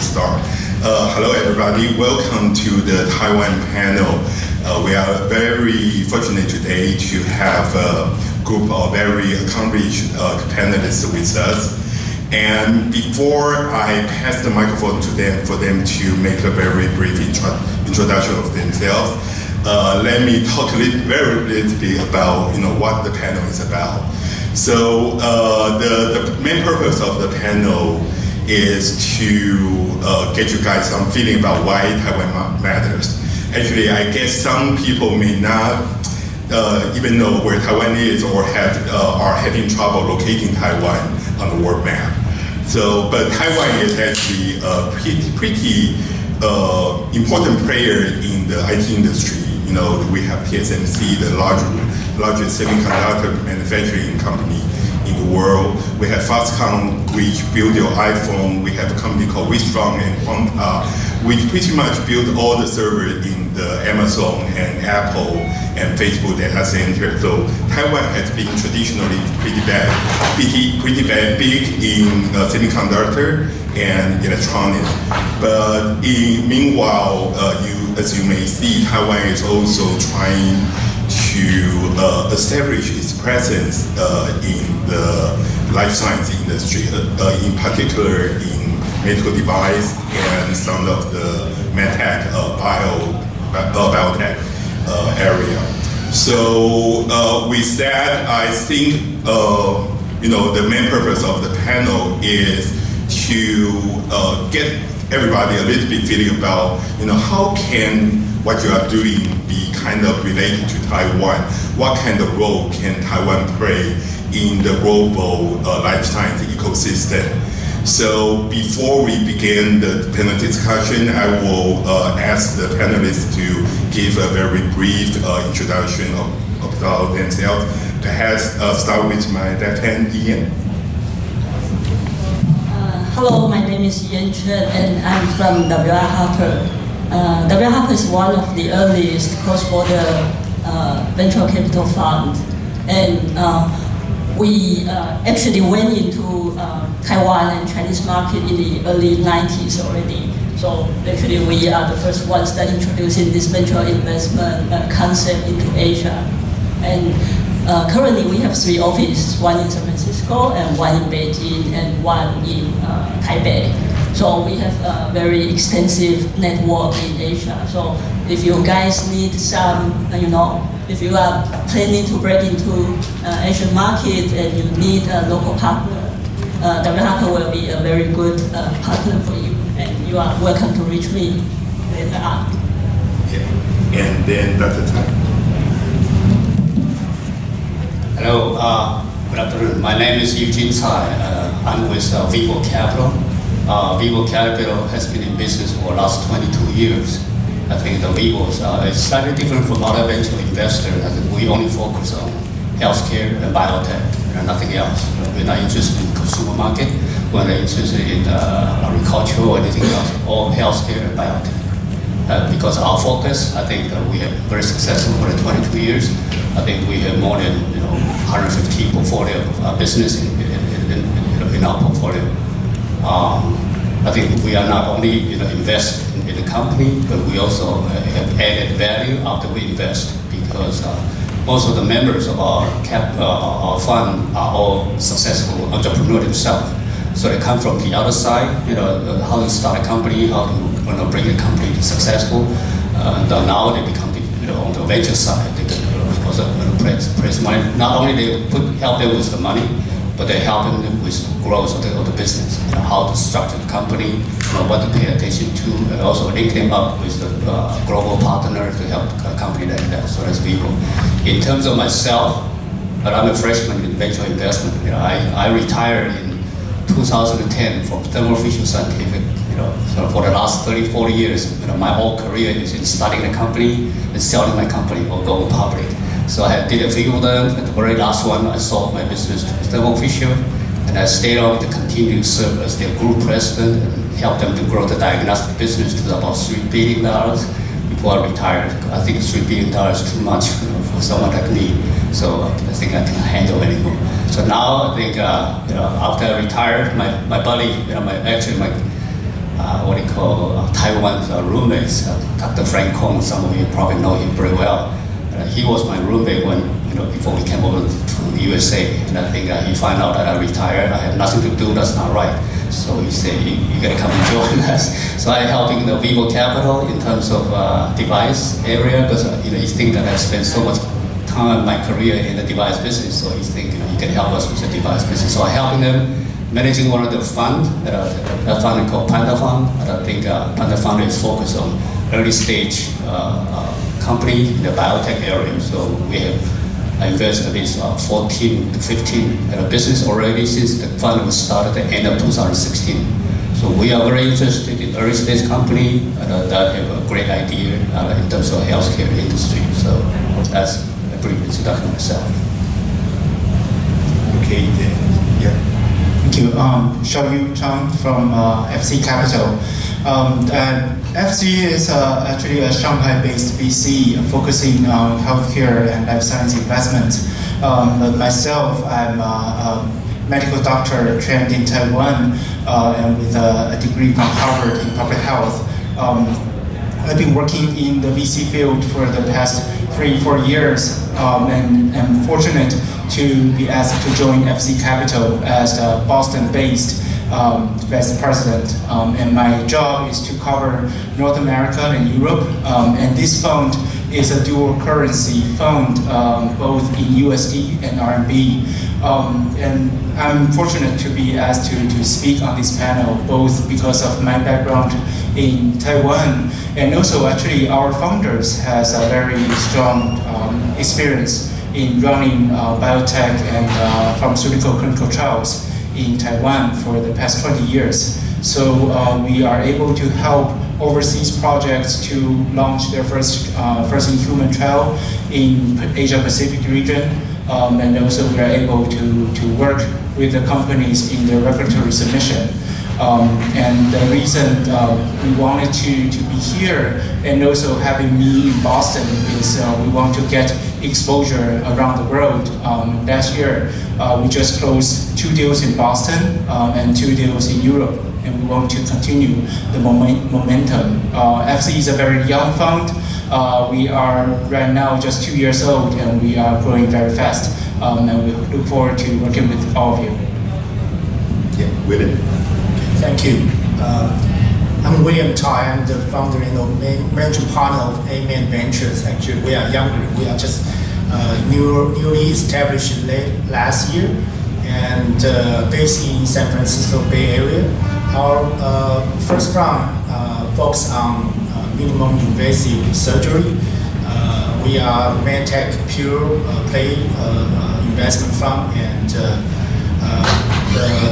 start. Hello, everybody. Welcome to the Taiwan panel. We are very fortunate today to have a group of very accomplished panelists with us. And before I pass the microphone to them for them to make a very brief introduction of themselves, let me talk very little bit about what the panel is about. So the main purpose of the panel is to get you guys some feeling about why Taiwan matters. Actually, I guess some people may not even know where Taiwan is or are having trouble locating Taiwan on the world map. So, but Taiwan is actually a pretty important player in the IT industry. We have TSMC, the largest semiconductor manufacturing company in the world. We have Foxconn, which built your iPhone. We have a company called Wistron and Quanta, which pretty much built all the servers in the Amazon and Apple and Facebook data center. So Taiwan has been traditionally pretty big in semiconductor and electronics. But meanwhile, as you may see, Taiwan is also trying to establish its presence in the life science industry, in particular in medical device and some of the medtech, biotech area. So with that, I think the main purpose of the panel is to get everybody a little bit feeling about how can what you are doing be kind of related to Taiwan. What kind of role can Taiwan play in the global life science ecosystem? So before we begin the panel discussion, I will ask the panelists to give a very brief introduction about themselves. Perhaps start with my left hand, Ian. Hello, my name is Ian Chen, and I'm from W.R. Harper. W.R. Harper is one of the earliest cross-border venture capital fund, and we actually went into Taiwan and Chinese market in the early 90s already. So actually we are the first ones that introducing this venture investment concept into Asia. And currently we have 3 offices, one in San Francisco and one in Beijing and one in Taipei. So we have a very extensive network in Asia. So if you guys need some, if you are planning to break into Asian market and you need a local partner, W. Harper will be a very good partner for you. And you are welcome to reach me later on. Yeah. And then Dr. Tai. Hello, good afternoon. My name is Eugene Tsai. I'm with Vivo Capital. Vivo Capital has been in business for the last 22 years. I think the Vivo is slightly different from other venture investors. I think we only focus on healthcare and biotech and nothing else. We're not interested in consumer market. We're not interested in agriculture or anything else, all healthcare and biotech. Because our focus, I think we have very successful for the 22 years. I think we have more than 150 portfolio business in our portfolio. I think we are not only invest in the company, but we also have added value after we invest, because most of the members of our fund are all successful entrepreneurs themselves. So they come from the other side, how to start a company, how to bring a company to successful. And now they become on the venture side. They can place money. Not only they help them with the money, but they help them with growth of the business. How to structure the company, what to pay attention to, and also link them up with the global partner to help a company like that. So that's Vivo. In terms of myself, I'm a freshman in venture investment. I retired in 2010 from Thermo Fisher Scientific. So for the last 30, 40 years, my whole career is in starting a company and selling my company or going public. So I did a few of them. At the very last one, I sold my business to Thermo Fisher, and I stayed on to continue to serve as their group president and help them to grow the diagnostic business to about $3 billion before I retired. I think $3 billion is too much for someone like me. So I think I can handle anymore. So now I think after I retired, my buddy, what they call Taiwan's roommates. Dr. Frank Kong, some of you probably know him very well. He was my roommate when, before we came over to the USA. And I think he found out that I retired. I had nothing to do. That's not right. So he said, you gotta come and join us. So I helping the Vivo Capital in terms of device area, because he think that I spent so much time in my career in the device business. So he think he can help us with the device business. So I helping them managing one of the fund, that fund called Panda Fund. And I think Panda Fund is focused on early stage company in the biotech area. So we have invested at least 14 to 15 business already since the fund was started at the end of 2016. So we are very interested in early stage company that have a great idea in terms of healthcare industry. So that's a brief introduction myself. Okay, yeah. Thank you. Xiaoyu Chang from FC Capital. FC is actually a Shanghai-based VC focusing on healthcare and life science investments. But myself, I'm a medical doctor trained in Taiwan and with a degree from Harvard in public health. I've been working in the VC field for the past 3-4 years and am fortunate to be asked to join FC Capital as a Boston-based vice president. And my job is to cover North America and Europe. And this fund is a dual currency fund, both in USD and RMB. And I'm fortunate to be asked to speak on this panel, both because of my background in Taiwan, and also actually our founders has a very strong experience in running biotech and pharmaceutical clinical trials in Taiwan for the past 20 years. So we are able to help overseas projects to launch their first in human trial in Asia Pacific region. And also we are able to work with the companies in their regulatory submission. And the reason we wanted to be here and also having me in Boston is we want to get exposure around the world. Last year, we just closed 2 deals in Boston and 2 deals in Europe, and we want to continue the momentum. FC is a very young fund. We are right now just 2 years old, and we are growing very fast. And we look forward to working with all of you. Yeah, William. Thank you. I'm William Tai. I'm the founder and managing partner of Taiwan Investors. Actually, we are younger. We are just newly established last year and based in San Francisco Bay Area. Our first fund focuses on minimum invasive surgery. We are MedTech pure play investment fund, and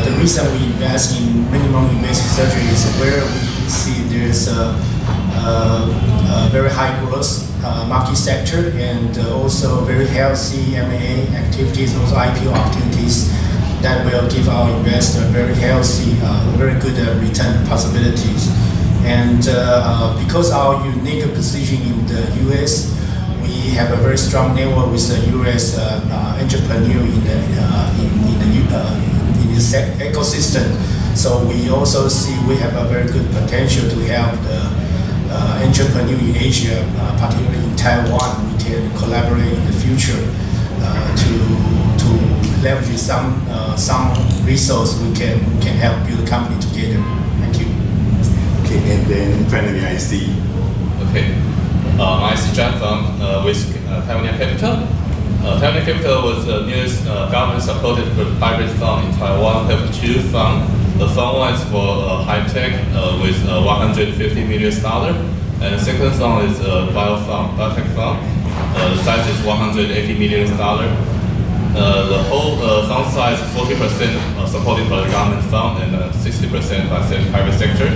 the reason we invest in minimum invasive surgery is where we see there's a very high growth market sector and also very healthy M&A activities, also IPO opportunities that will give our investor very healthy, very good return possibilities. And because our unique position in the US, we have a very strong network with the US entrepreneur in this ecosystem. So we also see we have a very good potential to help the entrepreneur in Asia, particularly in Taiwan. We can collaborate in the future to leverage some resource we can help build a company together. Thank you. Okay, and then finally I see. Okay, I see John from with Taiwan Capital. Taiwan Capital was the newest government-supported hybrid fund in Taiwan. We have 2 funds. The fund one is for high tech with $150 million, and the second fund is a biotech fund. The size is $180 million. The whole fund size is 40% supported by the government fund and 60% by the private sector.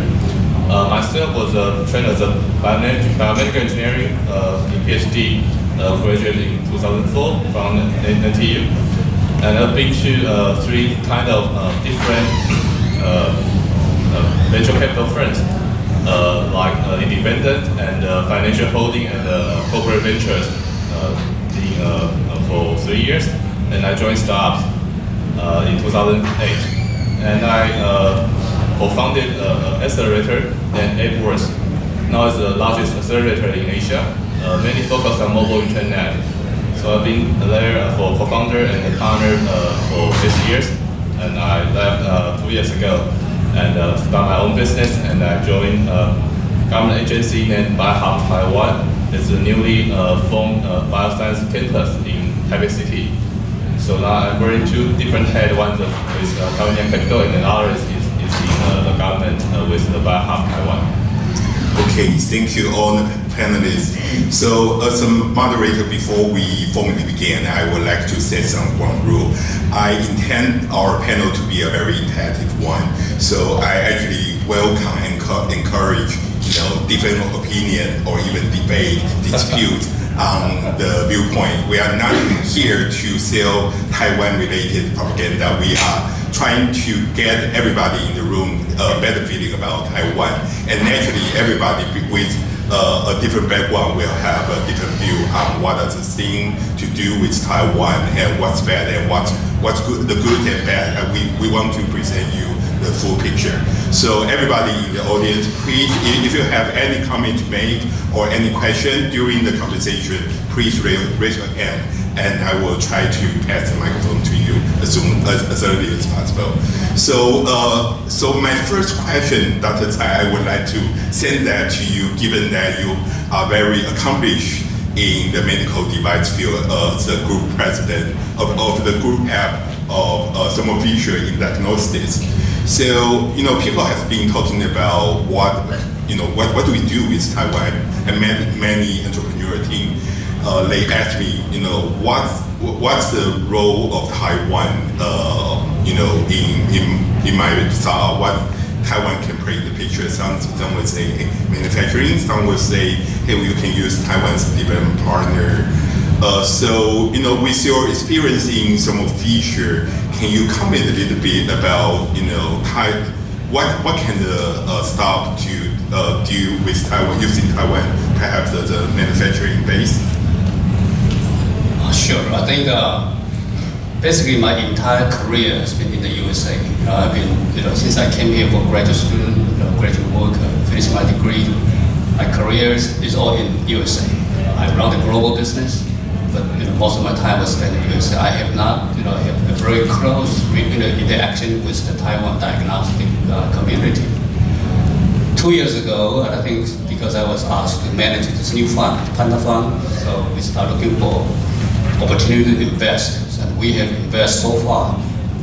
Myself was trained as a biomedical engineering in PhD, graduated in 2004 from NTU, and I've been to 3 kind of different venture capital firms, like independent and financial holding and corporate ventures for 3 years, and I joined startups in 2008, and I co-founded an accelerator named AppWorks. Now it's the largest accelerator in Asia, mainly focused on mobile internet. So I've been there for co-founder and a partner for 6 years, and I left 2 years ago and start my own business, and I joined a government agency named BioHub Taiwan. It's a newly formed bioscience campus in Taipei City. So now I'm wearing two different hats, one with Taiwan Capital and another is in the government with the BioHub Taiwan. Okay, thank you all the panelists. So as a moderator, before we formally begin, I would like to set one rule. I intend our panel to be a very interactive one. So I actually welcome and encourage different opinion or even debate, dispute on the viewpoint. We are not here to sell Taiwan-related propaganda. We are trying to get everybody in the room a better feeling about Taiwan. And naturally, everybody with a different background will have a different view on what is the thing to do with Taiwan and what's bad and what's good, the good and bad. And we want to present you the full picture. So everybody in the audience, please, if you have any comment to make or any question during the conversation, please raise your hand, and I will try to pass the microphone to you as early as possible. So my first question, Dr. Tsai, I would like to send that to you, given that you are very accomplished in the medical device field as the group president of the group app of Thermo Fisher in diagnostics. So, people have been talking about what do we do with Taiwan, and many entrepreneur team, they ask me, what's the role of Taiwan, in my thought, what Taiwan can play in the picture. Some would say manufacturing, some would say, hey, we can use Taiwan as a development partner. So, with your experience in Thermo Fisher, can you comment a little bit about, what can the stop to do with Taiwan, using Taiwan perhaps as a manufacturing base? Sure. I think basically my entire career has been in the USA. I've been, since I came here for graduate student, graduate work, finished my degree, my career is all in USA. I run the global business, but most of my time was spent in the USA. I have not, have a very close interaction with the Taiwan diagnostic community. 2 years ago, I think because I was asked to manage this new fund, Panda Fund, so we started looking for opportunity to invest. And we have invested so far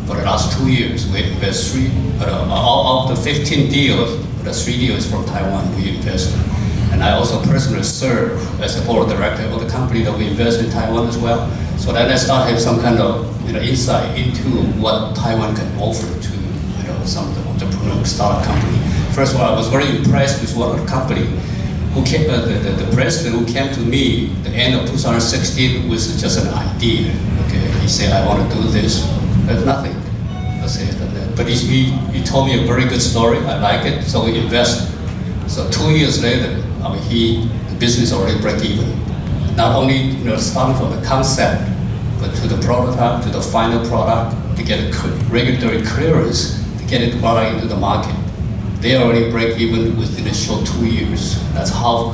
for the last 2 years. We invest out of the 15 deals, the 3 deals from Taiwan we invested. And I also personally serve as the board director of the company that we invest in Taiwan as well. So then I start having some kind of insight into what Taiwan can offer to some of the entrepreneur startup company. First of all, I was very impressed with one of the company who came, the president who came to me at the end of 2016 with just an idea. Okay, he said, I want to do this. There's nothing. That's it. But he told me a very good story. I like it, so we invest. So 2 years later, the business already break even. Not only starting from the concept, but to the prototype, to the final product, to get a regulatory clearance, to get it product into the market. They already break even within a short 2 years. That's how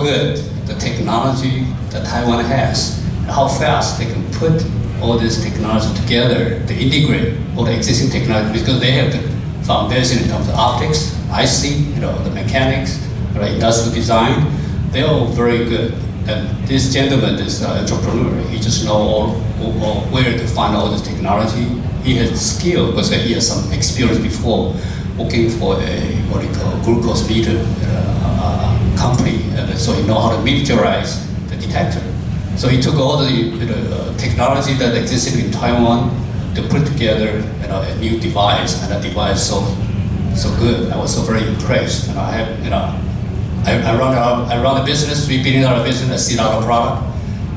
good the technology that Taiwan has, and how fast they can put all this technology together to integrate all the existing technology, because they have the foundation in terms of optics, IC, the mechanics, industrial design. They're all very good. And this gentleman is an entrepreneur. He just knows where to find all this technology. He has skill because he has some experience before working for a glucose meter company, and so he knows how to miniaturize the detector. So he took all the technology that existed in Taiwan to put together a new device, and that device so good. I was so very impressed. And I run a business, $3 billion business, I see a lot of product,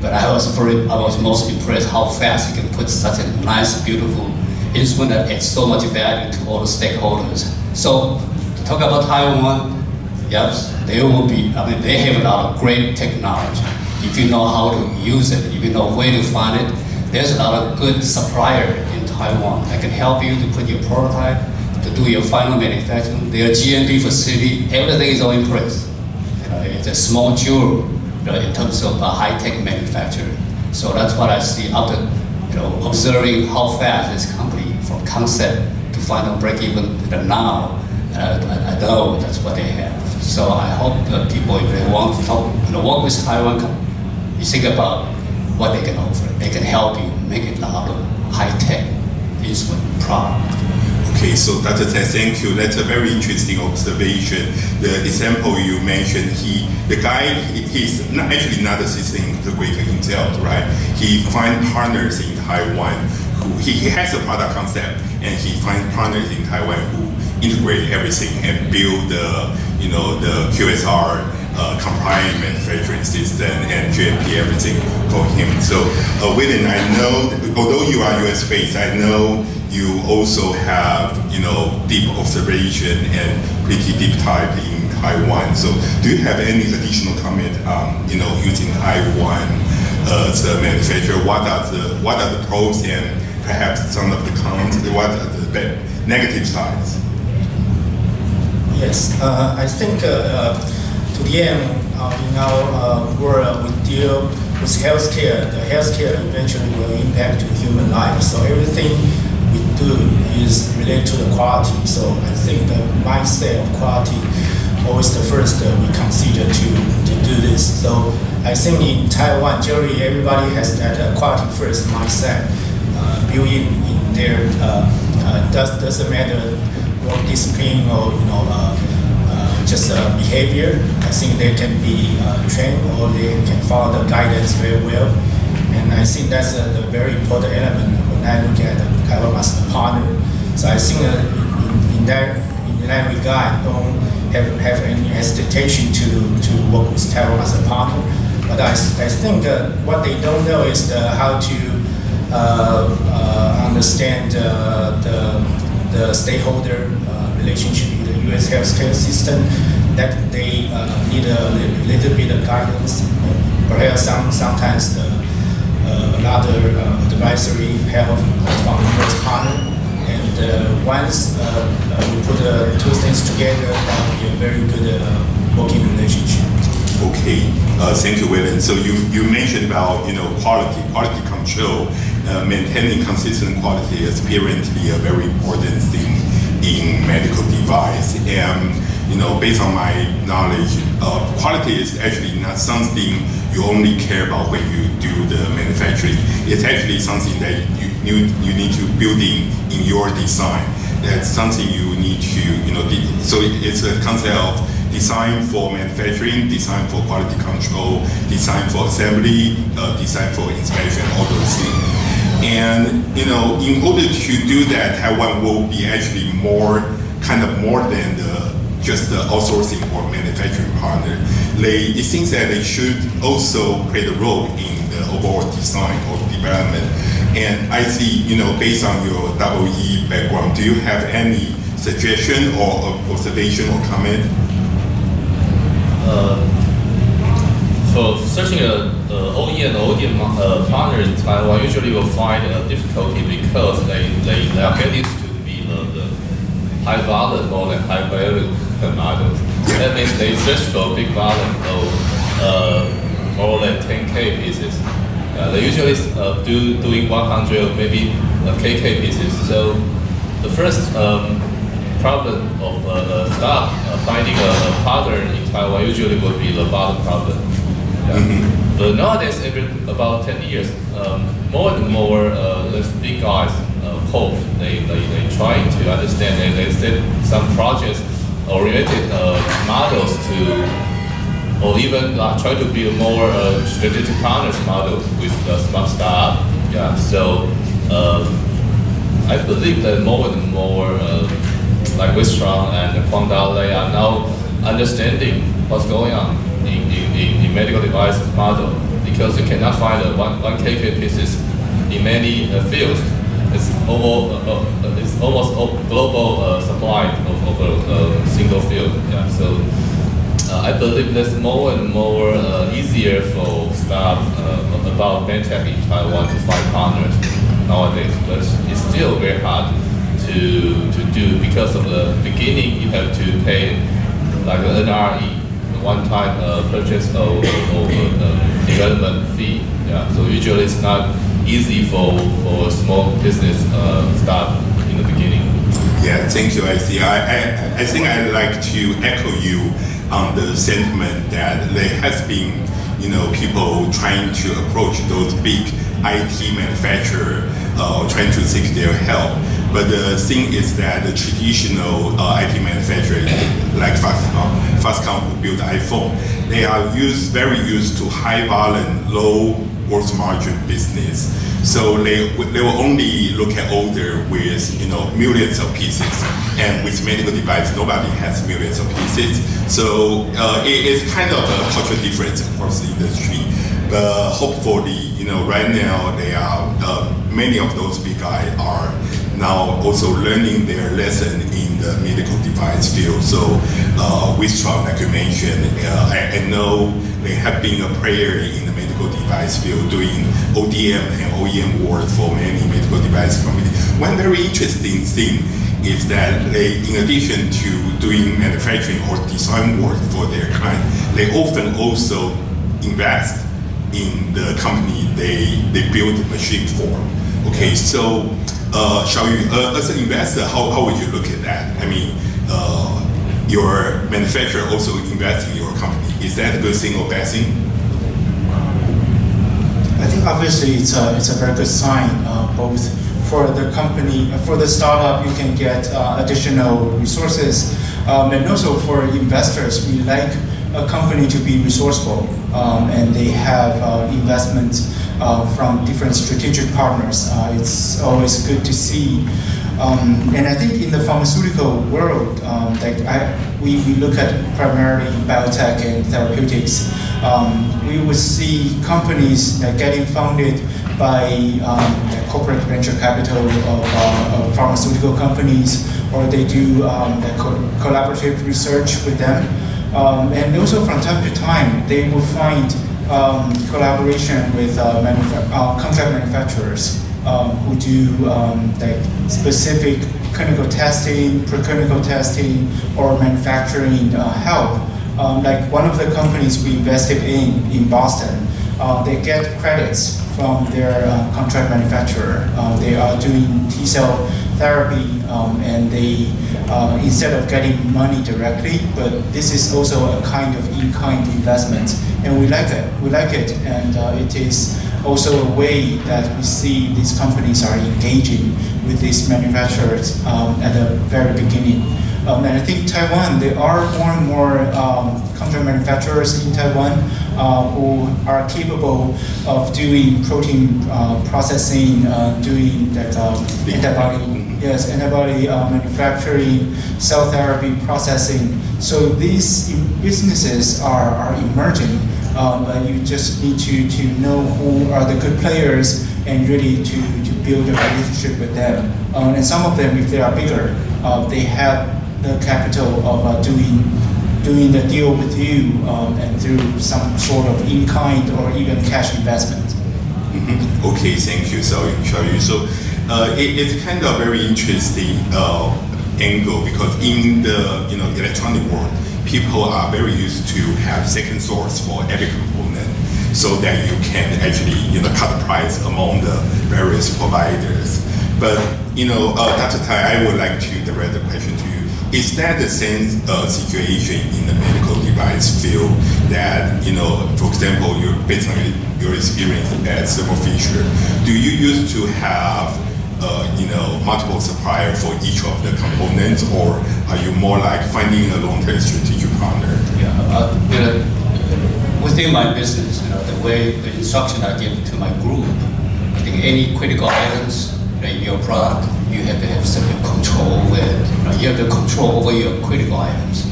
but I was most impressed how fast he can put such a nice, beautiful instrument that adds so much value to all the stakeholders. So to talk about Taiwan, yes, they will be. They have a lot of great technology. If you know how to use it, if you know where to find it, there's a lot of good supplier in Taiwan that can help you to put your prototype, to do your final manufacturing. Their GMP facility, everything is all in place. It's a small jewel, in terms of high-tech manufacturing. So that's what I see after, observing how fast this company from concept to final break-even now. I know that's what they have. So I hope that people, if they want to talk, work with Taiwan, you think about what they can offer. They can help you make it a high-tech instrument product. Okay, so Dr. Tsai, thank you. That's a very interesting observation. The example you mentioned, the guy, he's actually not a system integrator himself, right? He finds partners in Taiwan who, he has a product concept, and he finds partners in Taiwan who integrate everything and build the QSR compliant manufacturing system and GMP everything for him. So, William, I know, although you are US based, I know you also have, deep observation and pretty deep dive in Taiwan. So, do you have any additional comment on, using Taiwan as a manufacturer? What are the pros and perhaps some of the cons? What are the negative sides? Yes, I think to the end, in our world, we deal with healthcare. The healthcare eventually will impact human life. So everything we do is related to the quality. So I think the mindset of quality always the first we consider to do this. So I think in Taiwan, generally everybody has that quality first mindset built in their. Doesn't matter what discipline or just behavior. I think they can be trained or they can follow the guidance very well. And I think that's a very important element when I look at Taiwan as a partner. So I think in that regard, don't have any hesitation to work with Taiwan as a partner. But I think what they don't know is how to understand the stakeholder relationship in the U.S. healthcare system, that they need a little bit of guidance, perhaps sometimes another advisory help from the U.S. partner. And once we put two things together, that will be a very good working relationship. Okay, thank you, William. So you mentioned about quality control, maintaining consistent quality is apparently a very important thing in medical device. And based on my knowledge, quality is actually not something you only care about when you do the manufacturing. It's actually something that you need to build in your design. That's something you need to so it's a concept of design for manufacturing, design for quality control, design for assembly, design for inspection, all those things. And in order to do that, Taiwan will be actually more than just the outsourcing or manufacturing partner. It seems that they should also play the role in the overall design or development. And I see, based on your EE background, do you have any suggestion or observation or comment? For searching an OEM or ODM partner in Taiwan, usually will find a difficulty because they are getting to be the high volume more than high value models. That means they search for big volume of more than 10K pieces. They usually doing 100, maybe KK pieces. So the first problem of finding a partner in Taiwan usually would be the volume problem. Yeah. Mm-hmm. But nowadays, about 10 years, more and more these big guys hope they try to understand and they set some projects oriented models to, or even try to build more strategic partners model with smart startup. Yeah. So I believe that more and more like Wistron and Kwangda, they are now understanding what's going on in medical devices model, because you cannot find one KK pieces in many fields. It's almost global supply of a single field. Yeah. So I believe that's more and more easier for staff about medtech in Taiwan to find partners nowadays, but it's still very hard to do, because of the beginning you have to pay like an NRE, one-time purchase or development fee. Yeah, so usually it's not easy for a small business start in the beginning. Yeah, thank you, I think I'd like to echo you on the sentiment that there has been, people trying to approach those big IT manufacturers, trying to seek their help. But the thing is that the traditional IT manufacturers, like Foxconn who built iPhone, they are very used to high volume, low gross margin business. So they will only look at order with millions of pieces, and with medical device nobody has millions of pieces. So it's kind of a cultural difference across the industry. But hopefully, right now they are many of those big guys are now also learning their lesson in the medical device field. So Wistron, like you mentioned, I know they have been a player in the medical device field, doing ODM and OEM work for many medical device companies. One very interesting thing is that they, in addition to doing manufacturing or design work for their client, they often also invest in the company they build the machine for. Okay, so shall you, as an investor, how would you look at that? I mean, your manufacturer also invests in your company. Is that a good thing or bad thing? I think obviously it's a very good sign, both for the company, for the startup, you can get additional resources, and also for investors, we like a company to be resourceful, and they have investments from different strategic partners. It's always good to see. And I think in the pharmaceutical world, we look at primarily biotech and therapeutics. We would see companies getting funded by corporate venture capital of pharmaceutical companies, or they do collaborative research with them. And also from time to time, they will find collaboration with contract manufacturers who do specific clinical testing, preclinical testing, or manufacturing help. Like one of the companies we invested in Boston, they get credits from their contract manufacturer. They are doing T-cell therapy, and they instead of getting money directly, but this is also a kind of in-kind investment, and we like it. We like it, and it is also a way that we see these companies are engaging with these manufacturers at the very beginning. And I think Taiwan, there are more and more contract manufacturers in Taiwan who are capable of doing protein processing, doing that antibody manufacturing, cell therapy processing. So these businesses are emerging, but you just need to know who are the good players and really to build a relationship with them. And some of them, if they are bigger, they have the capital of doing the deal with you and through some sort of in-kind or even cash investment. Mm-hmm. Okay, thank you, Xiaoyu. So it's kind of very interesting angle, because in the electronic world, people are very used to have second source for every component, so that you can actually cut the price among the various providers. But Dr. Tai, I would like to direct the question to you. Is that the same situation in the medical device field that, for example, based on your experience at Thermo Fisher, do you used to have, multiple suppliers for each of the components, or are you more like finding a long-term strategic partner? Yeah, within my business, the way the instruction I give to my group, I think any critical items in your product, you have to have certain control over it. You have to control over your critical items.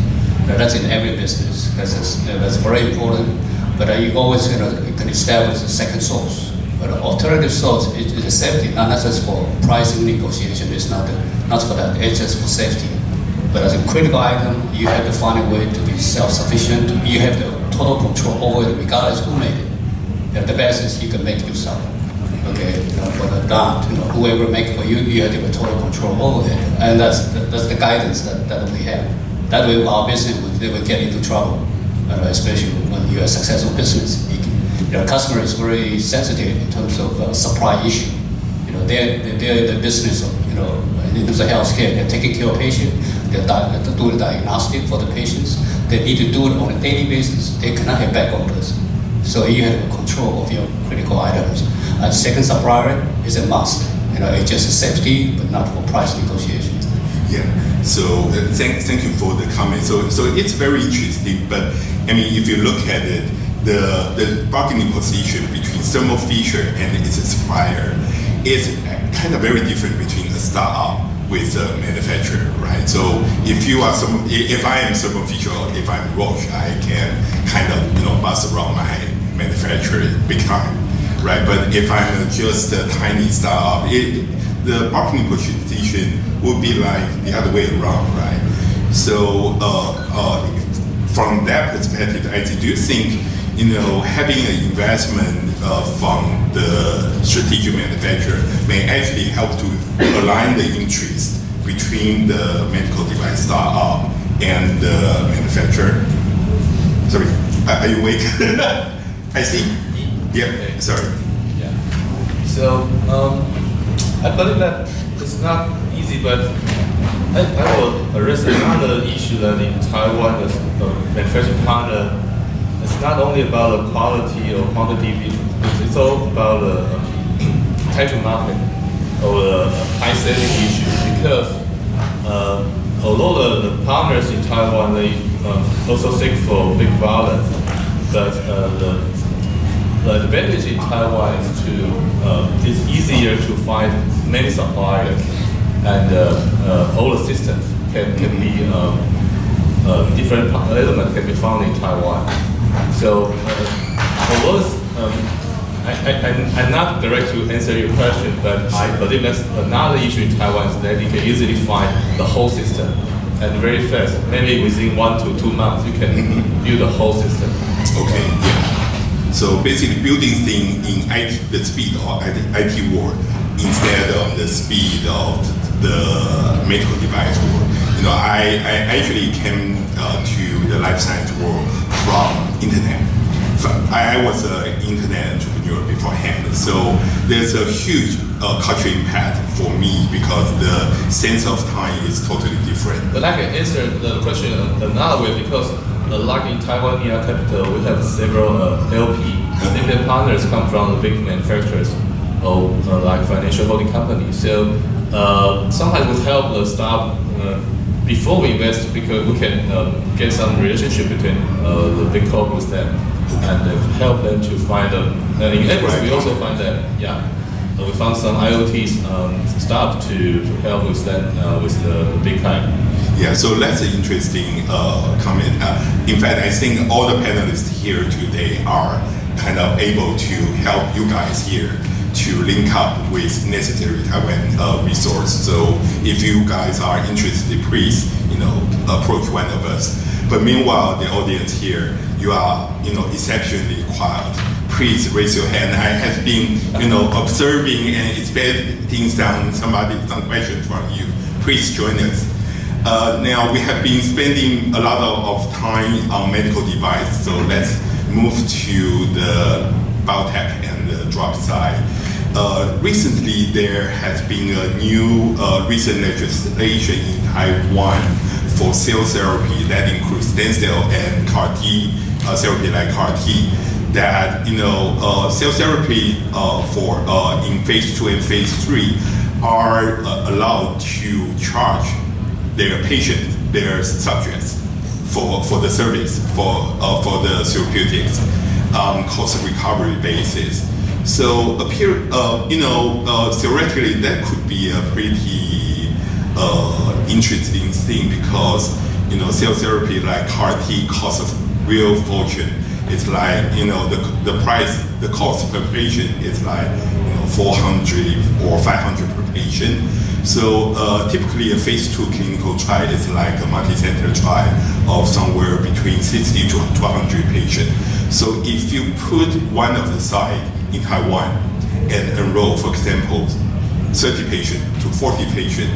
That's in every business. That's very important. But you always can establish a second source. But alternative source is a safety, not just for pricing negotiation. It's not for that. It's just for safety. But as a critical item, you have to find a way to be self-sufficient. You have the total control over it, regardless who made it. And the best is you can make yourself. Okay, for the dot, whoever make for you, you have to have total control over it, and that's the guidance that we have. That way, our business would never get into trouble, especially when you're a successful business. Your customer is very sensitive in terms of supply issue. They're the business of, in terms of healthcare. They're taking care of patients. They're doing diagnostic for the patients. They need to do it on a daily basis. They cannot have back orders. So you have control of your critical items. And second supplier is a must. It's just a safety, but not for price negotiation. Yeah. So thank you for the comment. So it's very interesting. But I mean, if you look at it, the bargaining position between Thermo Fisher and its supplier is kind of very different between a startup with a manufacturer, right? So if I am Thermo Fisher or if I'm Roche, I can kind of bust around my manufacturer big time, right? But if I'm just a tiny startup, the bargaining position would be like the other way around, right? So from that perspective, I do think having an investment from the strategic manufacturer may actually help to align the interest between the medical device startup and the manufacturer. Sorry, are you awake? I see. Yeah, sorry. Yeah. So I believe that it's not easy, but I will address another issue that in Taiwan, the manufacturing partner, it's not only about the quality or quantity, it's all about the time to market or the high selling issue. Because although the partners in Taiwan, they also seek for big volume, but the advantage in Taiwan is it's easier to find many suppliers, and all the systems can be different elements can be found in Taiwan. So, although I'm not direct to answer your question, but I believe that's another issue in Taiwan is that you can easily find the whole system and very fast. Maybe within 1 to 2 months, you can build the whole system. Okay, yeah. So basically, building things in the speed of IT world instead of the speed of the medical device world. I actually came to the life science world from internet. So I was an internet entrepreneur beforehand. So there's a huge cultural impact for me because the sense of time is totally different. But I can answer the question another way because like in Taiwan, in our capital, we have several LP. Limited partners come from the big manufacturers or like financial holding companies. So sometimes we help the staff before we invest because we can get some relationship between the big corp with them and help them to find in Everest we also find that we found some IoT staff to help with them with the big time. Yeah, so that's an interesting comment. In fact, I think all the panelists here today are kind of able to help you guys here to link up with necessary Taiwan resource. So if you guys are interested, please, approach one of us. But meanwhile, the audience here, you are, exceptionally quiet. Please raise your hand. I have been, observing and expecting some questions from you. Please join us. Now we have been spending a lot of time on medical device, so let's move to the biotech and the drug side. Recently, there has been a new recent legislation in Taiwan for cell therapy that includes stem cell and CAR-T therapy like CAR-T. That cell therapy for in phase 2 and phase 3 are allowed to charge their patients, their subjects, for the service for the therapeutics cost recovery basis. So theoretically that could be a pretty interesting thing because cell therapy like CAR-T costs a real fortune. It's like the price, the cost per patient is like 400 or 500 per patient. So typically a phase 2 clinical trial is like a multi-center trial of somewhere between 60 to 200 patients. So if you put one of the site in Taiwan and enroll, for example, 30 patient to 40 patient,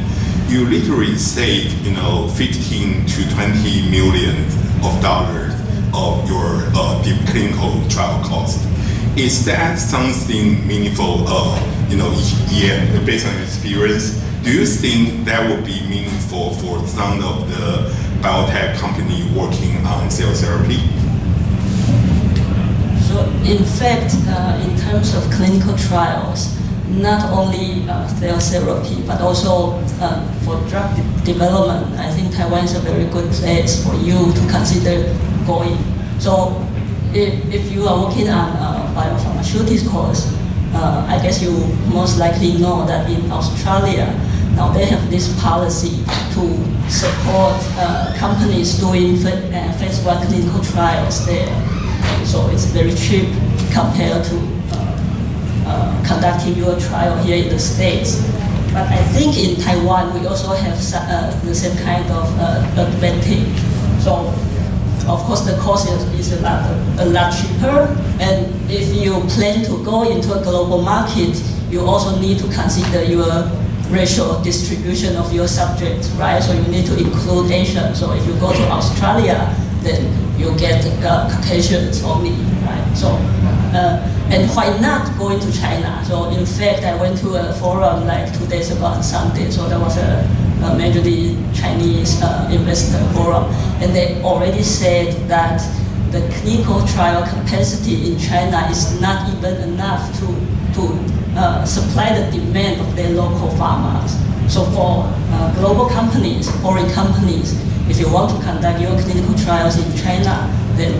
you literally save, 15 to 20 million of dollars of your deep clinical trial cost. Is that something meaningful? Based on experience, do you think that would be meaningful for some of the biotech company working on cell therapy? So in fact, in terms of clinical trials, not only cell therapy, but also for drug development, I think Taiwan is a very good place for you to consider going. So if you are working on biopharmaceuticals, I guess you most likely know that in Australia, now they have this policy to support companies doing phase 1 clinical trials there. So it's very cheap compared to conducting your trial here in the States. But I think in Taiwan, we also have the same kind of advantage. So of course, the cost is a lot cheaper. And if you plan to go into a global market, you also need to consider your racial distribution of your subjects, right? So you need to include Asian. So if you go to Australia, then you get Caucasians only, right? So, and why not going to China? So in fact, I went to a forum like 2 days ago on Sunday. So there was a majorly Chinese investor forum, and they already said that the clinical trial capacity in China is not even enough to supply the demand of their local farmers. So for global companies, foreign companies, if you want to conduct your clinical trials in China, then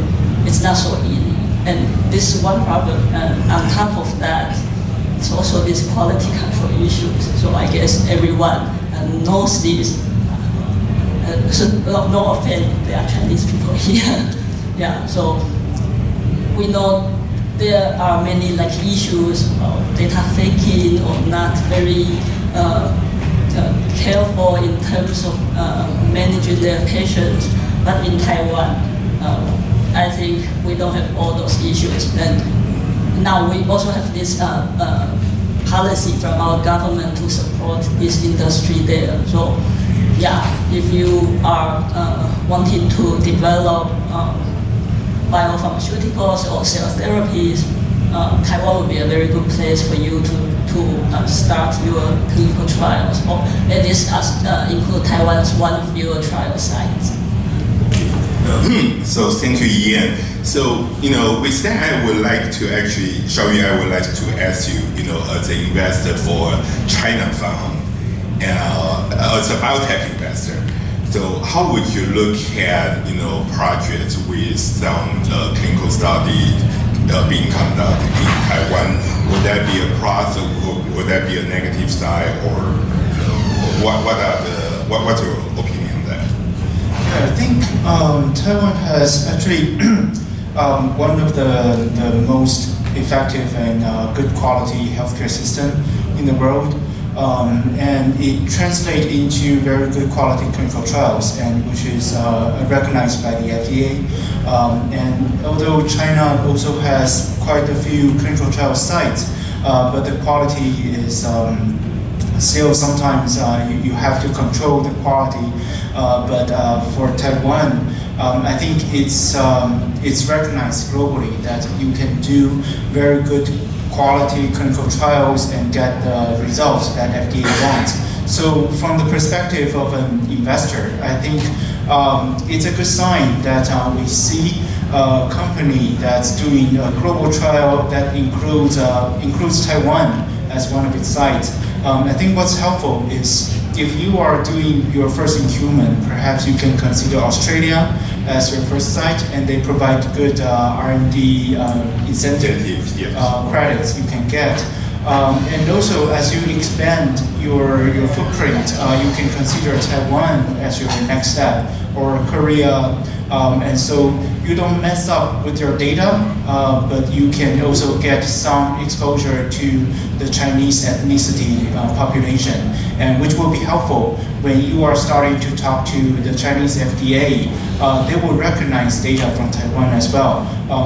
it's not so easy. And this is one problem. On top of that, it's also this quality control issues. So I guess everyone knows this. So no offense, there are Chinese people here. Yeah, so we know there are many issues about data faking or not very careful in terms of managing their patients. But in Taiwan, I think we don't have all those issues. And now we also have this policy from our government to support this industry there. So yeah, if you are wanting to develop biopharmaceuticals or cell therapies, Taiwan would be a very good place for you to start your clinical trials. Or at least include Taiwan as one of your trial sites. So thank you, Ian. So, with that, I would like to actually, Xiaoyu, I would like to ask you, as an investor for China Fund, and as a biotech investor, so how would you look at, projects with some clinical study being conducted in Taiwan? Would that be a plus, or would that be a negative side, or what's your opinion on that? I think Taiwan has actually one of the most effective and good quality healthcare system in the world, and it translates into very good quality clinical trials, and which is recognized by the FDA. And although China also has quite a few clinical trial sites, but the quality is still sometimes you have to control the quality. But for Taiwan, I think it's recognized globally that you can do very good quality clinical trials and get the results that FDA wants. So from the perspective of an investor, I think it's a good sign that we see a company that's doing a global trial that includes Taiwan as one of its sites. I think what's helpful is if you are doing your first in human, perhaps you can consider Australia as your first site, and they provide good R&D incentives, credits you can get. And also, as you expand your footprint, you can consider Taiwan as your next step, or Korea, and so you don't mess up with your data, but you can also get some exposure to the Chinese ethnicity population, and which will be helpful when you are starting to talk to the Chinese FDA. They will recognize data from Taiwan as well.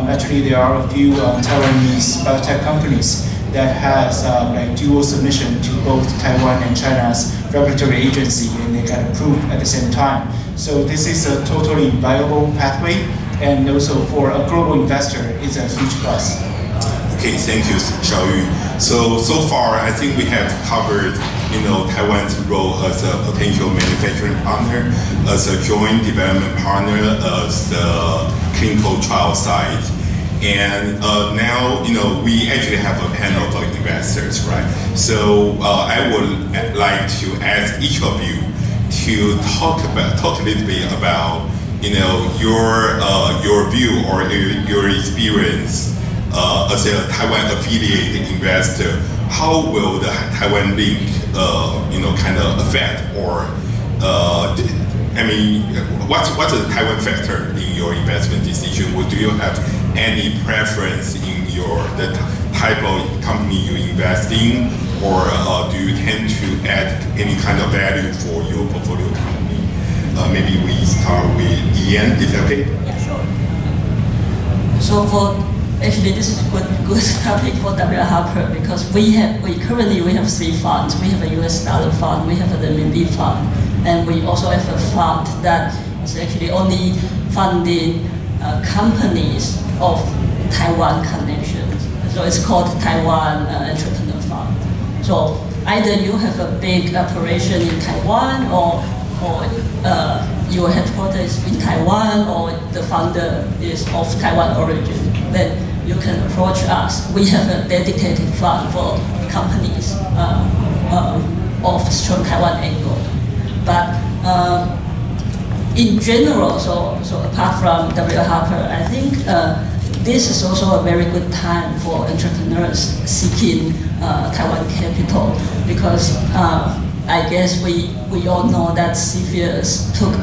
Actually, there are a few Taiwanese biotech companies that has like dual submission to both Taiwan and China's regulatory agency, and they got approved at the same time. So this is a totally viable pathway, and also for a global investor, it's a huge plus. Okay, thank you, Xiaoyu. So far, I think we have covered, Taiwan's role as a potential manufacturing partner, as a joint development partner, as the clinical trial site. And now, we actually have a panel of investors, right? So I would like to ask each of you to talk a little bit about, your view or your experience as a Taiwan affiliated investor. How will the Taiwan link, kind of affect, or what's the Taiwan factor in your investment decision? Do you have any preference in the type of company you invest in, or do you tend to add any kind of value for your portfolio company? Maybe we start with Ian, is that okay? Yeah, sure. So actually, this is a good topic for W. Harper, because we currently have 3 funds. We have a US dollar fund, we have a renminbi fund, and we also have a fund that is actually only funding companies of Taiwan connections. So it's called Taiwan Entrepreneur Fund. So either you have a big operation in Taiwan, or your headquarters is in Taiwan, or the founder is of Taiwan origin, then you can approach us. We have a dedicated fund for companies of strong Taiwan angle. But in general, so apart from W. Harper, I think this is also a very good time for entrepreneurs seeking Taiwan capital, because I guess we all know that CFIUS took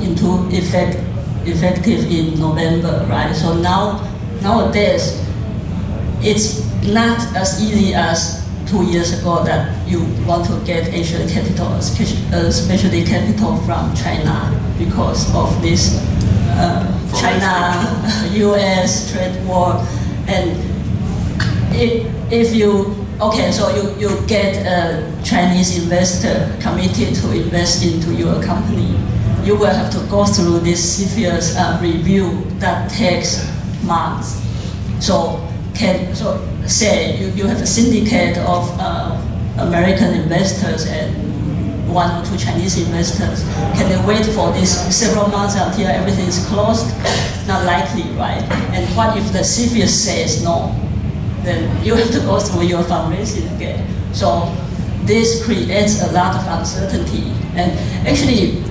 into effective in November, right? So nowadays, it's not as easy as 2 years ago that you want to get Asian capital, especially capital from China, because of this China-US trade war. And if you get a Chinese investor committed to invest into your company, you will have to go through this CFIUS review that takes months. So say you have a syndicate of American investors and 1 or 2 Chinese investors. Can they wait for this several months until everything is closed? Not likely, right? And what if the CFIUS says no? Then you have to go through your fundraising again. So this creates a lot of uncertainty. And actually,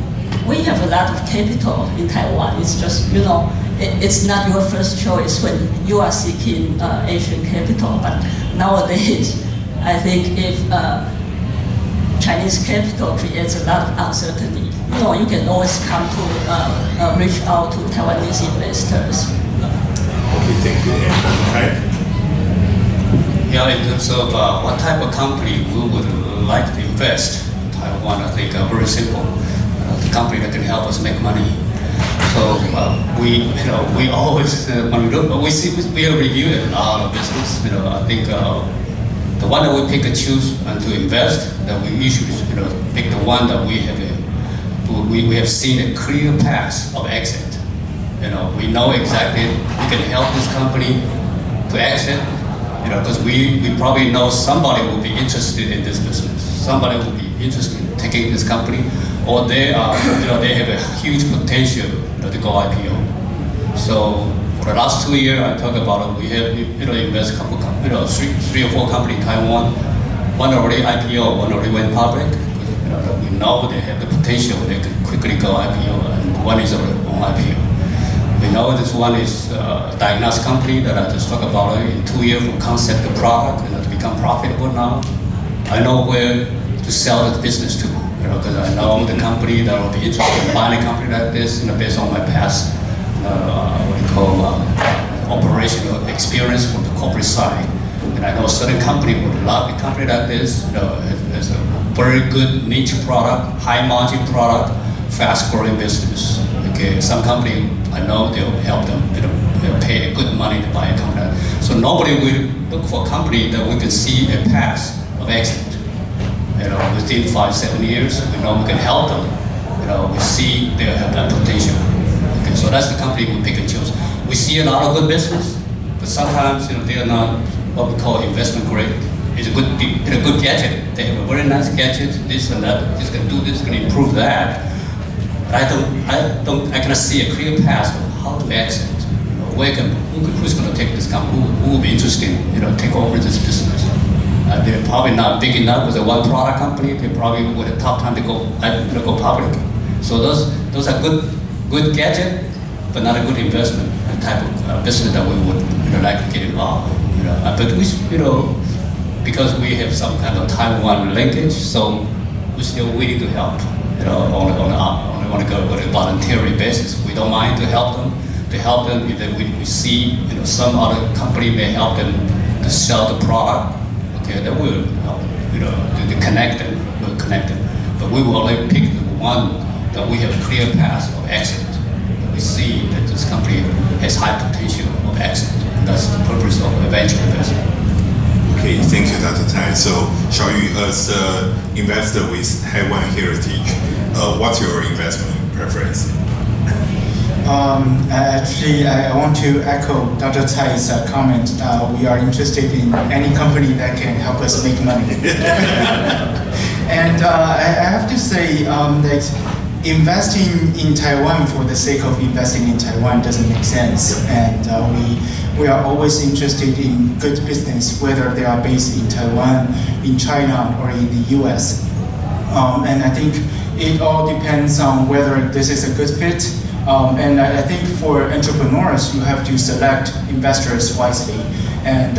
we have a lot of capital in Taiwan. It's just, it's not your first choice when you are seeking Asian capital. But nowadays, I think if Chinese capital creates a lot of uncertainty, you can always come to reach out to Taiwanese investors. Okay, thank you. And Yeah, in terms of what type of company we would like to invest in Taiwan, I think very simple. The company that can help us make money. So we always when we look, we review a lot of business. I think the one that we pick and choose and to invest, that we usually pick the one that we have seen a clear path of exit. We know exactly we can help this company to exit. Because we probably know somebody will be interested in this business. Somebody will be interested in taking this company, or they have a huge potential to go IPO. So for the last 2 years, I talked about it. We invest a couple, 3 or 4 companies in Taiwan. One already IPO, one already went public. We know they have the potential; they can quickly go IPO, and one is already on IPO. We know this one is a diagnostic company that I just talked about in 2 years from concept to product, to become profitable now. I know where to sell the business to, because I know the company that will be interested in buying a company like this, based on my past, operational experience from the corporate side. And I know a certain company would love a company like this, has a very good niche product, high margin product, fast growing business. Okay, some company I know they'll help them, pay good money to buy a company. So nobody will look for a company that we can see a path of exit. Within 5-7 years, we can help them. We see they have that potential. Okay, so that's the company we pick and choose. We see a lot of good business, but sometimes they are not what we call investment grade. It's a good gadget. They have a very nice gadget, this and that. It's going to do this, going to improve that. But I cannot see a clear path of how to exit. Who's going to take this company? Who will be interested in take over this business? They're probably not big enough with a one product company. They probably would have tough time to go public. So those are good gadget, but not a good investment type of business that we would like to get involved. But we because we have some kind of Taiwan linkage, so we're still willing to help. On a voluntary basis, we don't mind to help them. If we see some other company may help them to sell the product. Okay, then we'll help. To connect them. We'll connect them. But we will only pick the one that we have a clear path of exit. We see that this company has high potential of exit. And that's the purpose of a venture investment. Okay, thank you, Dr. Tai. So, Xiaoyu, as an investor with Taiwan heritage, what's your investment preference? Actually, I want to echo Dr. Tai's comment. We are interested in any company that can help us make money. And I have to say that investing in Taiwan for the sake of investing in Taiwan doesn't make sense. And we are always interested in good business, whether they are based in Taiwan, in China, or in the US. And I think it all depends on whether this is a good fit. And I think for entrepreneurs, you have to select investors wisely. And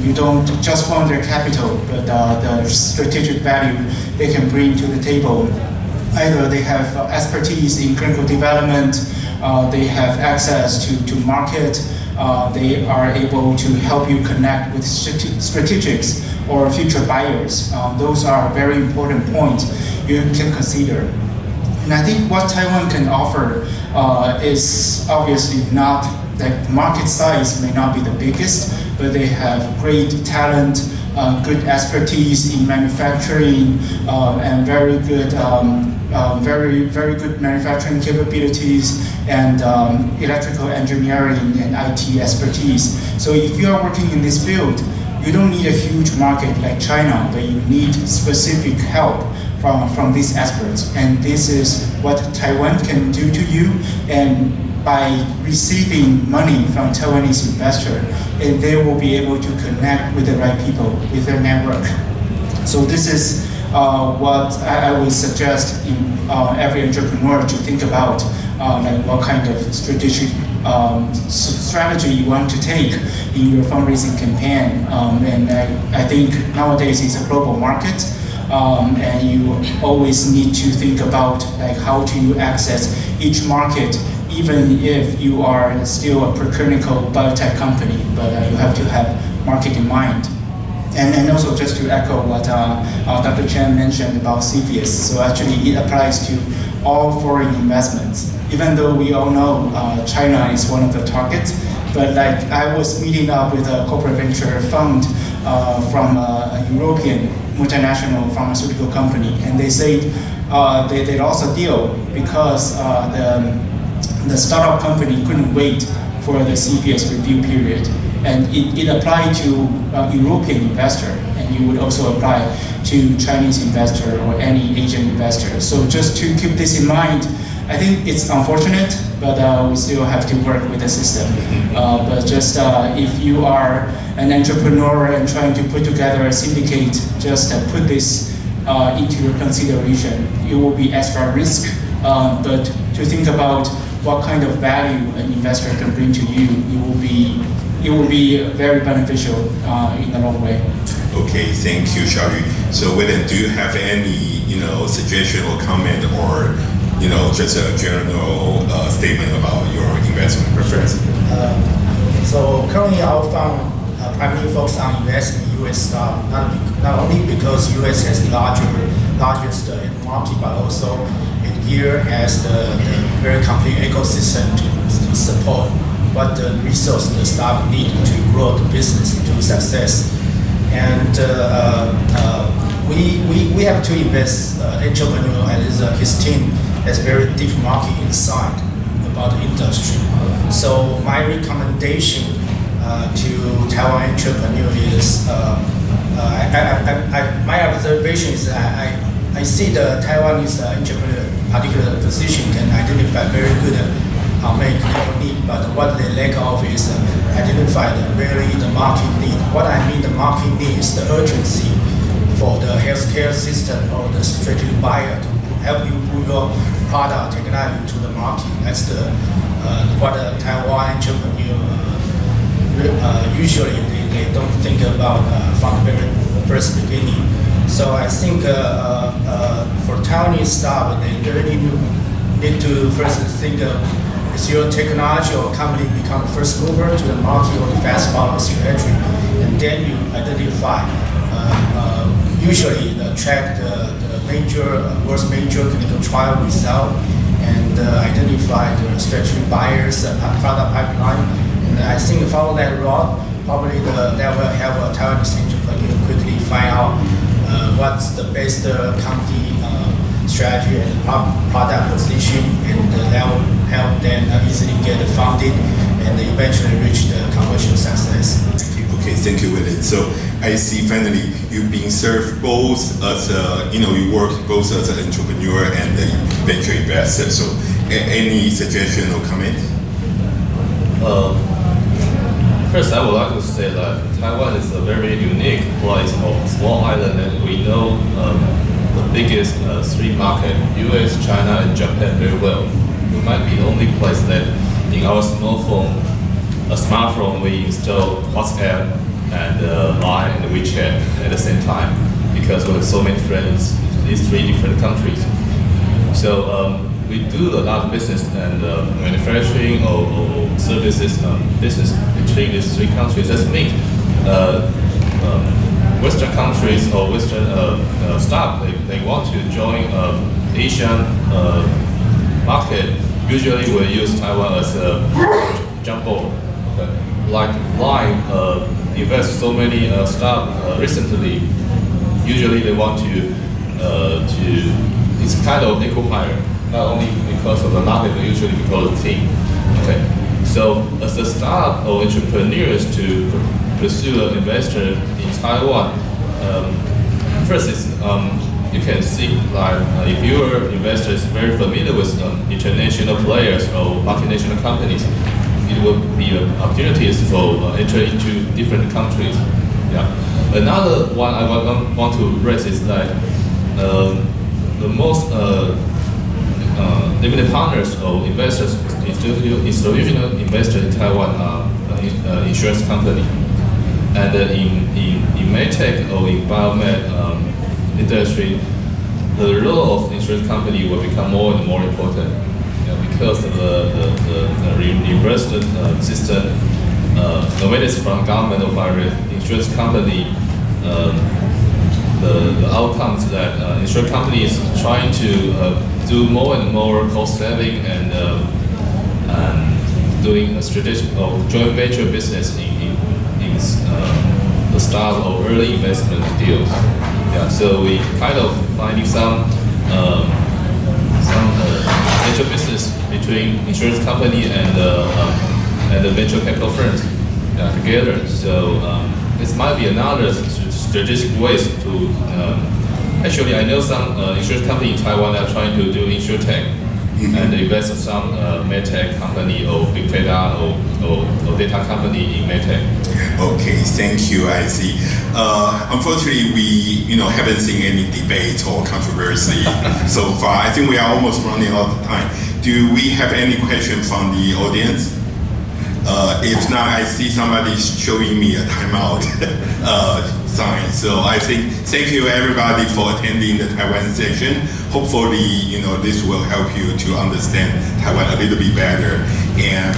you don't just want their capital, but the strategic value they can bring to the table. Either they have expertise in clinical development, they have access to market, they are able to help you connect with strategics or future buyers. Those are very important points you can consider. And I think what Taiwan can offer is obviously not, the market size may not be the biggest, but they have great talent, good expertise in manufacturing, and very good manufacturing capabilities, and electrical engineering and IT expertise. So if you are working in this field, you don't need a huge market like China, but you need specific help from these experts. And this is what Taiwan can do to you. And by receiving money from Taiwanese investor, and they will be able to connect with the right people, with their network. So this is what I would suggest in every entrepreneur to think about, like what kind of strategic strategy you want to take in your fundraising campaign. And I think nowadays it's a global market, and you always need to think about like how do you access each market, even if you are still a preclinical biotech company, but you have to have market in mind. And also just to echo what Dr. Chen mentioned about CFIUS, so actually it applies to all foreign investments. Even though we all know China is one of the targets, but like I was meeting up with a corporate venture fund from a European multinational pharmaceutical company, and they said they lost a deal because the startup company couldn't wait for the CFIUS review period. And it applied to European investor, and you would also apply to Chinese investor or any Asian investor. So just to keep this in mind, I think it's unfortunate, but we still have to work with the system. But just if you are an entrepreneur and trying to put together a syndicate, just put this into your consideration. It will be extra risk, but to think about what kind of value an investor can bring to you, it will be very beneficial in the long way. Okay, thank you, Xiaoyu. So, William, do you have any, suggestion or comment, or, just a general statement about your investment preference? So currently, our fund primarily focuses on investing in U.S. stock, not only because U.S. has the largest market, but also it here has the very complete ecosystem to support what the resource the staff need to grow the business to success. And we have to invest entrepreneur and his team has very deep market insight about the industry. So my recommendation to Taiwan entrepreneur is my observation is I see the Taiwanese entrepreneur particular position can identify very good unmet clinical need, but what they lack of is identify the market need. What I mean the market need is the urgency for the healthcare system or the strategic buyer to help you put your product technology to the market. That's what the Taiwan entrepreneur usually they don't think about from the very first beginning. So I think for Taiwanese staff, they really need to first think is your technology or company become first mover to the market or the fast follower strategy, and then you identify usually track the worst major clinical trial result and identify the strategic buyers, product pipeline. And I think follow that route, probably that will help a Taiwanese entrepreneur quickly find out what's the best company strategy and product position, and that will help them easily get funded and eventually reach the commercial success. Okay, thank you, William. So I see finally you've been served both as you work both as an entrepreneur and a venture investor. So any suggestion or comment? First, I would like to say that Taiwan is a very unique place of small island, and we know the biggest three markets, US, China, and Japan very well. We might be the only place that in our smartphone we install WhatsApp and Line and WeChat at the same time, because we have so many friends in these three different countries. So we do a lot of business and manufacturing or services business between these three countries. That's mean Western countries or Western staff, they want to join Asian market. Usually we use Taiwan as a jump board. Okay. Like Line invest so many staff recently. Usually they want to it's kind of equal hire, not only because of the market, but usually because of the team. Okay. So as a staff or entrepreneurs to pursue an investor in Taiwan, first is you can see like if your investor is very familiar with international players or multinational companies, it will be opportunities for entry into different countries. Yeah. Another one I want to raise is that the most limited partners or investors, institutional investors in Taiwan are insurance company. And in medtech or in biomed industry, the role of insurance company will become more and more important, because of the reimbursement system, no matter it's from government or private insurance company, the outcomes that insurance company is trying to do more and more cost saving and doing a strategic or joint venture business in the start of early investment deals. Yeah, so we kind of finding some venture business between insurance company and the venture capital firms together. So this might be another strategic ways to. Actually, I know some insurance company in Taiwan that are trying to do insurtech and invest in some medtech company or big data or data company in medtech. Okay, thank you. I see. Unfortunately, we haven't seen any debate or controversy so far. I think we are almost running out of time. Do we have any questions from the audience? If not, I see somebody showing me a timeout sign. So I think thank you everybody for attending the Taiwan session. Hopefully, this will help you to understand Taiwan a little bit better. And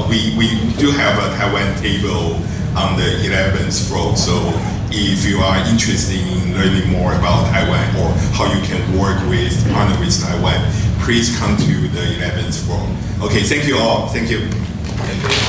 we do have a Taiwan table on the 11th floor. So if you are interested in learning more about Taiwan or how you can partner with Taiwan, please come to the 11th floor. Okay, thank you all. Thank you. Thank you.